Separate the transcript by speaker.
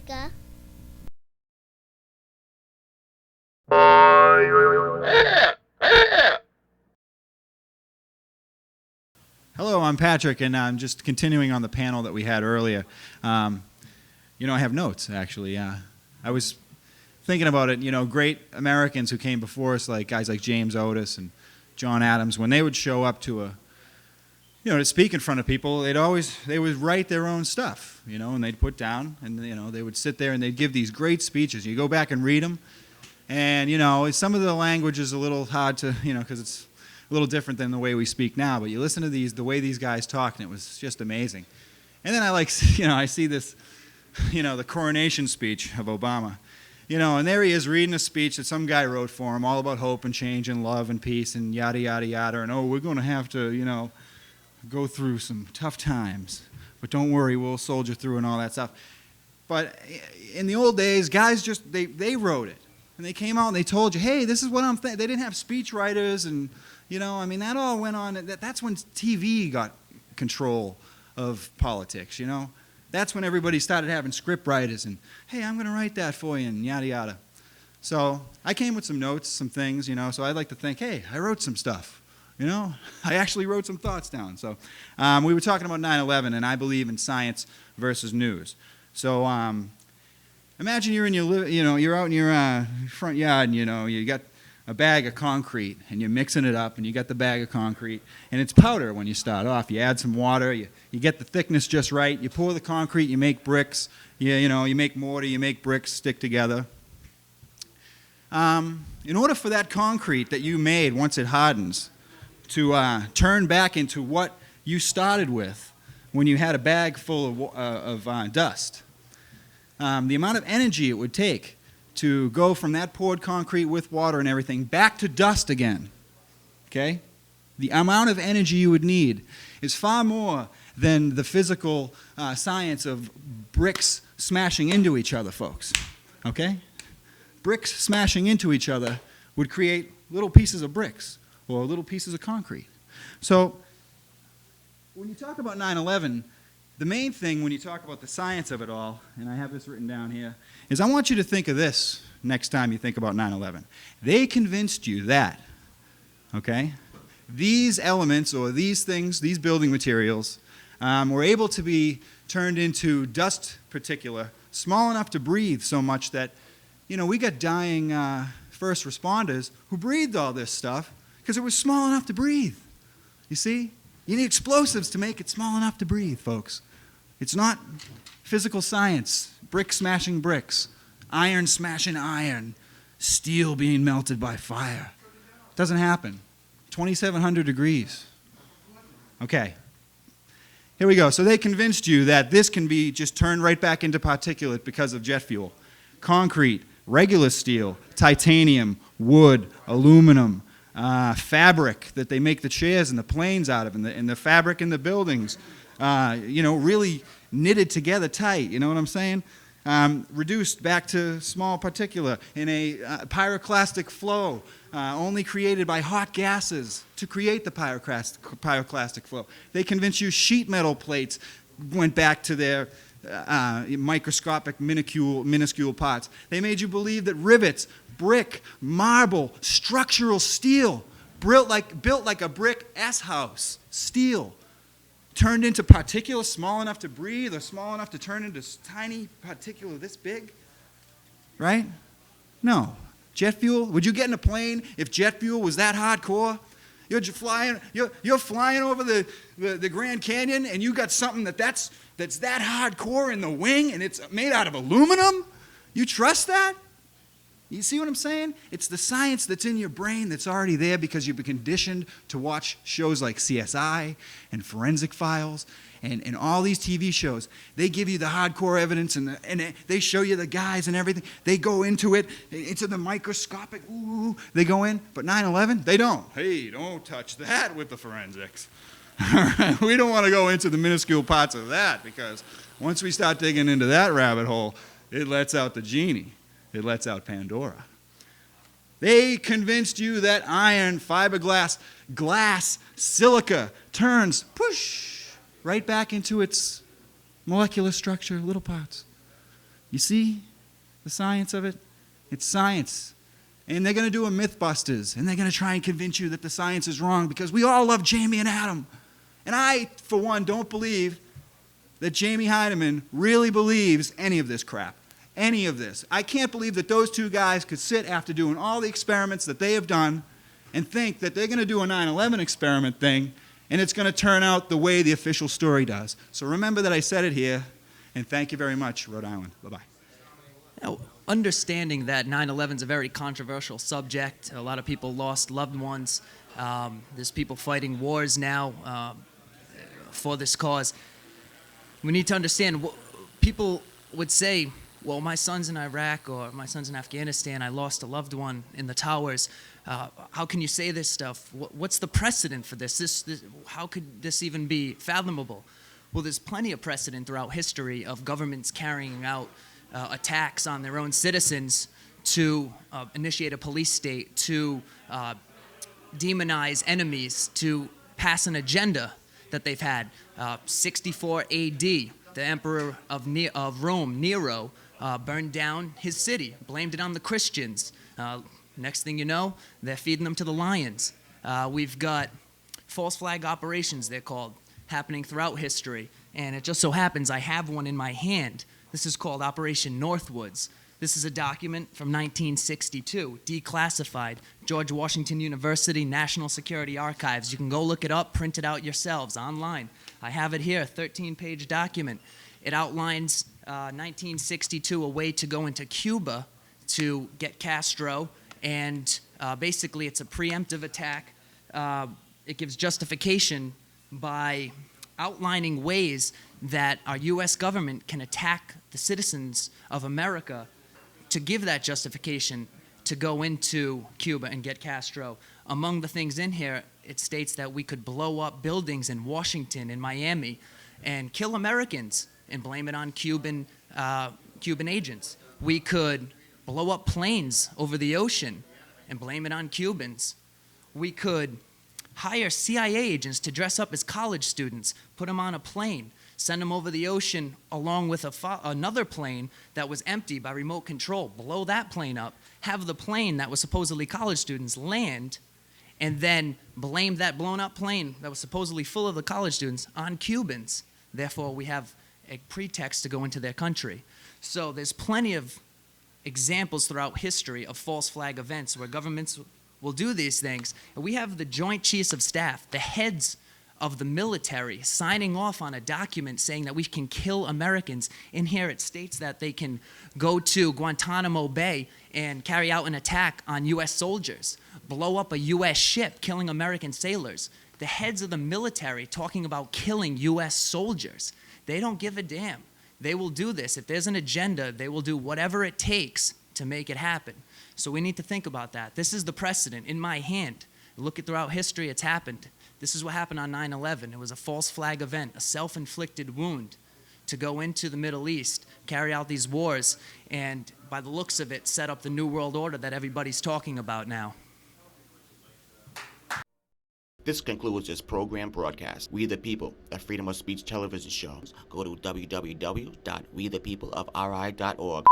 Speaker 1: America.
Speaker 2: Hello, I'm Patrick, and I'm just continuing on the panel that we had earlier. I have notes, actually. I was thinking about it, great Americans who came before us, like guys like James Otis and John Adams, when they would show up to to speak in front of people, they would write their own stuff, and they'd put down, and, they would sit there and they'd give these great speeches. You go back and read them, and, some of the language is a little hard to, because it's a little different than the way we speak now, but you listen to the way these guys talk, and it was just amazing. And then I see this, the coronation speech of Obama, and there he is reading a speech that some guy wrote for him, all about hope and change and love and peace and yada, yada, yada, and we're going to have to, go through some tough times, but don't worry, we'll soldier through and all that stuff. But in the old days, guys they wrote it, and they came out and they told you, hey, this is what I'm thinking. They didn't have speech writers and that all went on. That's when TV got control of politics, That's when everybody started having script writers and, hey, I'm going to write that for you and yada, yada. So I came with some notes, some things, so I'd like to think, hey, I wrote some stuff, I actually wrote some thoughts down. So we were talking about 9/11, and I believe in science versus news. So imagine you're in you're out in your front yard, and, you got a bag of concrete, and you're mixing it up, and you got the bag of concrete, and it's powder when you start off. You add some water, you get the thickness just right, you pour the concrete, you make bricks, you make mortar, you make bricks stick together. In order for that concrete that you made, once it hardens, to turn back into what you started with when you had a bag full of dust, the amount of energy it would take to go from that poured concrete with water and everything back to dust again, okay? The amount of energy you would need is far more than the physical science of bricks smashing into each other, folks, okay? Bricks smashing into each other would create little pieces of bricks or little pieces of concrete. So when you talk about 9/11, the main thing when you talk about the science of it all, and I have this written down here, is I want you to think of this next time you think about 9/11. They convinced you that, okay, these elements or these things, these building materials, were able to be turned into dust particulate, small enough to breathe so much that, we got dying first responders who breathed all this stuff because it was small enough to breathe. You see? You need explosives to make it small enough to breathe, folks. It's not physical science, brick smashing bricks, iron smashing iron, steel being melted by fire. It doesn't happen. 2,700 degrees. Okay. Here we go. So they convinced you that this can be just turned right back into particulate because of jet fuel. Concrete, regular steel, titanium, wood, aluminum, fabric that they make the chairs and the planes out of, and the fabric in the buildings, really knitted together tight, you know what I'm saying? Reduced back to small particulate in a pyroclastic flow, only created by hot gases to create the pyroclastic flow. They convinced you sheet metal plates went back to their microscopic, minuscule parts. They made you believe that rivets, brick, marble, structural steel, built like a brick S-house, steel, turned into particulate small enough to breathe or small enough to turn into tiny particulate this big, right? No. Jet fuel, would you get in a plane if jet fuel was that hardcore? You're flying over the Grand Canyon, and you got something that's that hardcore in the wing, and it's made out of aluminum? You trust that? You see what I'm saying? It's the science that's in your brain that's already there because you've been conditioned to watch shows like CSI and Forensic Files and all these TV shows. They give you the hardcore evidence, and they show you the guys and everything. They go into it, into the microscopic, ooh, they go in. But 9/11, they don't. Hey, don't touch that with the forensics. We don't want to go into the minuscule parts of that, because once we start digging into that rabbit hole, it lets out the genie. It lets out Pandora. They convinced you that iron, fiberglass, glass, silica turns, push, right back into its molecular structure, little parts. You see the science of it? It's science. And they're going to do a Mythbusters, and they're going to try and convince you that the science is wrong because we all love Jamie and Adam. And I, for one, don't believe that Jamie Heineman really believes any of this crap. Any of this. I can't believe that those two guys could sit after doing all the experiments that they have done and think that they're going to do a 9/11 experiment thing and it's going to turn out the way the official story does. So remember that I said it here, and thank you very much, Rhode Island. Bye-bye.
Speaker 1: Now, understanding that 9/11 is a very controversial subject, a lot of people lost loved ones. There's people fighting wars now for this cause. We need to understand, people would say, well, my son's in Iraq or my son's in Afghanistan, I lost a loved one in the towers. How can you say this stuff? What's the precedent for this? How could this even be fathomable? Well, there's plenty of precedent throughout history of governments carrying out attacks on their own citizens to initiate a police state, to demonize enemies, to pass an agenda that they've had. 64 A.D., the emperor of Rome, Nero, burned down his city, blamed it on the Christians. Next thing you know, they're feeding them to the lions. We've got false flag operations, they're called, happening throughout history. And it just so happens I have one in my hand. This is called Operation Northwoods. This is a document from 1962, declassified, George Washington University National Security Archives. You can go look it up, print it out yourselves online. I have it here, a 13-page document. It outlines 1962, a way to go into Cuba to get Castro, and basically it's a preemptive attack. It gives justification by outlining ways that our U.S. government can attack the citizens of America to give that justification to go into Cuba and get Castro. Among the things in here, it states that we could blow up buildings in Washington, in Miami, and kill Americans and blame it on Cuban agents. We could blow up planes over the ocean and blame it on Cubans. We could hire CIA agents to dress up as college students, put them on a plane, send them over the ocean along with another plane that was empty by remote control, blow that plane up, have the plane that was supposedly college students land, and then blame that blown up plane that was supposedly full of the college students on Cubans. Therefore, we have a pretext to go into their country. So there's plenty of examples throughout history of false flag events where governments will do these things. And we have the Joint Chiefs of Staff, the heads of the military, signing off on a document saying that we can kill Americans. In here it states that they can go to Guantanamo Bay and carry out an attack on U.S. soldiers, blow up a U.S. ship, killing American sailors. The heads of the military talking about killing U.S. soldiers. They don't give a damn. They will do this. If there's an agenda, they will do whatever it takes to make it happen. So we need to think about that. This is the precedent in my hand. Look at throughout history, it's happened. This is what happened on 9/11. It was a false flag event, a self-inflicted wound to go into the Middle East, carry out these wars, and by the looks of it, set up the new world order that everybody's talking about now.
Speaker 3: This concludes this program broadcast. We the People, a freedom of speech television show. Go to www.wethepeopleofri.org.